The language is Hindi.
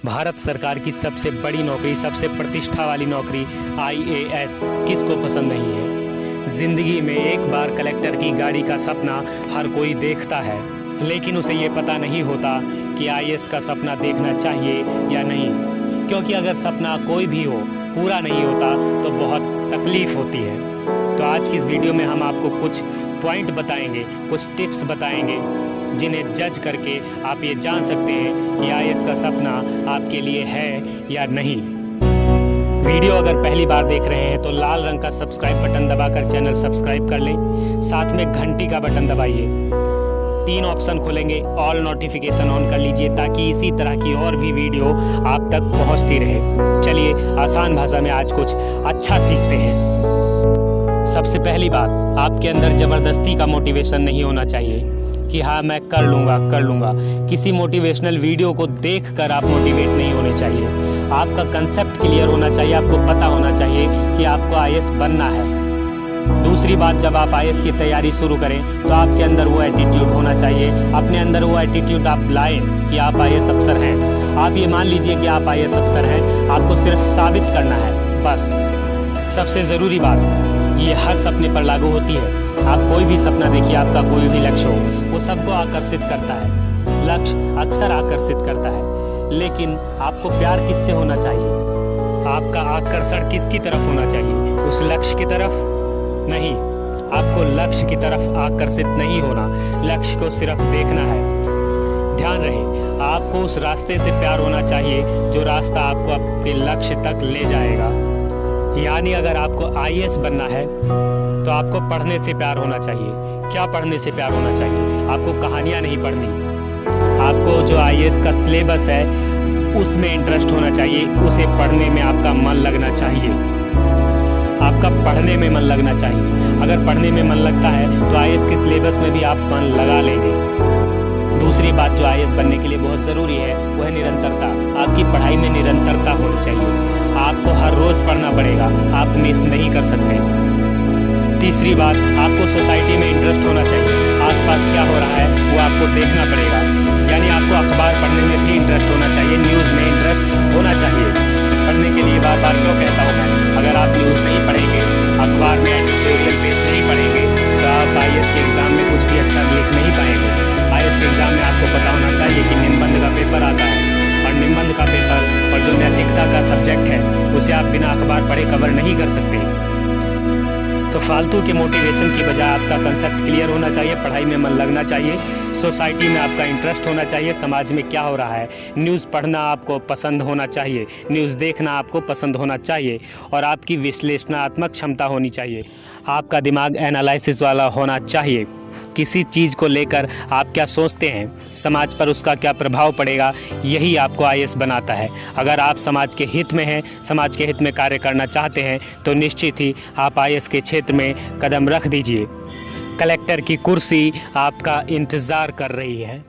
भारत सरकार की सबसे बड़ी नौकरी, सबसे प्रतिष्ठा वाली नौकरी आईएएस किसको पसंद नहीं है। जिंदगी में एक बार कलेक्टर की गाड़ी का सपना हर कोई देखता है, लेकिन उसे ये पता नहीं होता कि आईएएस का सपना देखना चाहिए या नहीं, क्योंकि अगर सपना कोई भी हो पूरा नहीं होता तो बहुत तकलीफ होती है। तो आज की इस वीडियो में हम आपको कुछ पॉइंट बताएंगे, कुछ टिप्स बताएंगे जिन्हें जज करके आप ये जान सकते हैं कि आईएएस का सपना आपके लिए है या नहीं। वीडियो अगर पहली बार देख रहे हैं तो लाल रंग का सब्सक्राइब बटन दबाकर चैनल सब्सक्राइब कर लें, साथ में घंटी का बटन दबाइए। 3 ऑप्शन खुलेंगे, ऑल नोटिफिकेशन ऑन कर लीजिए ताकि इसी तरह की और भी वीडियो आप तक पहुंचती रहे। चलिए आसान भाषा में आज कुछ अच्छा सीखते हैं। सबसे पहली बात, आपके अंदर ज़बरदस्ती का मोटिवेशन नहीं होना चाहिए कि हाँ मैं कर लूँगा। किसी मोटिवेशनल वीडियो को देखकर आप मोटिवेट नहीं होने चाहिए। आपका कंसेप्ट क्लियर होना चाहिए, आपको पता होना चाहिए कि आपको आईएएस बनना है। दूसरी बात, जब आप आईएएस की तैयारी शुरू करें तो आपके अंदर वो एटीट्यूड होना चाहिए। अपने अंदर वो एटीट्यूड आप लाएं कि आप आईएएस अफसर हैं। आप ये मान लीजिए कि आप आईएएस अफसर हैं, आपको सिर्फ साबित करना है, बस। सबसे ज़रूरी बात, ये हर सपने पर लागू होती है। आप कोई भी सपना देखिए, आपका कोई भी लक्ष्य हो, वो सबको आकर्षित करता है। लक्ष्य अक्सर आकर्षित करता है, लेकिन आपको प्यार किससे होना चाहिए? आपका आकर्षण किसकी तरफ होना चाहिए? उस लक्ष्य की तरफ नहीं। आपको लक्ष्य की तरफ आकर्षित नहीं होना, लक्ष्य को सिर्फ देखना है। ध्यान रहे, आपको उस रास्ते से प्यार होना चाहिए जो रास्ता आपको आपके लक्ष्य तक ले जाएगा। यानी अगर आपको आईएएस बनना है तो आपको पढ़ने से प्यार होना चाहिए। क्या पढ़ने से प्यार होना चाहिए? आपको कहानियाँ नहीं पढ़नी। आपको जो आईएएस का सिलेबस है उसमें इंटरेस्ट होना चाहिए, उसे पढ़ने में आपका मन लगना चाहिए। आपका पढ़ने में मन लगना चाहिए। अगर पढ़ने में मन लगता है तो आईएएस के सिलेबस में भी आप मन लगा लेंगे। दूसरी बात जो आईएएस बनने के लिए बहुत ज़रूरी है वो है निरंतरता। आपकी पढ़ाई में निरंतरता होनी चाहिए। आपको हर रोज़ पढ़ना पड़ेगा, आप मिस नहीं कर सकते। तीसरी बात, आपको सोसाइटी में इंटरेस्ट होना चाहिए। आसपास क्या हो रहा है वो आपको देखना पड़ेगा। यानी आपको अखबार पढ़ने में भी इंटरेस्ट होना चाहिए, न्यूज़ में इंटरेस्ट होना चाहिए। पढ़ने के लिए बार बार क्यों कहता हूँ मैं, अगर आप न्यूज़ नहीं पढ़ेंगे, अखबार में एडिटोरियल पेज नहीं पढ़ेंगे तो आप आईएएस के एग्ज़ाम में कुछ भी अच्छा लिख नहीं पाएंगे। आईएएस के एग्ज़ाम में आपको पता होना चाहिए कि निबंध का पेपर आता है, और निबंध का पेपर और जो नैतिकता का सब्जेक्ट है उसे आप बिना अखबार पढ़े कवर नहीं कर सकते। तो फालतू के मोटिवेशन की बजाय आपका कंसेप्ट क्लियर होना चाहिए, पढ़ाई में मन लगना चाहिए, सोसाइटी में आपका इंटरेस्ट होना चाहिए, समाज में क्या हो रहा है, न्यूज़ पढ़ना आपको पसंद होना चाहिए, न्यूज़ देखना आपको पसंद होना चाहिए, और आपकी विश्लेषणात्मक क्षमता होनी चाहिए। आपका दिमाग एनालिसिस वाला होना चाहिए। किसी चीज़ को लेकर आप क्या सोचते हैं, समाज पर उसका क्या प्रभाव पड़ेगा, यही आपको आईएएस बनाता है। अगर आप समाज के हित में हैं, समाज के हित में कार्य करना चाहते हैं तो निश्चित ही आप आईएएस के क्षेत्र में कदम रख दीजिए। कलेक्टर की कुर्सी आपका इंतज़ार कर रही है।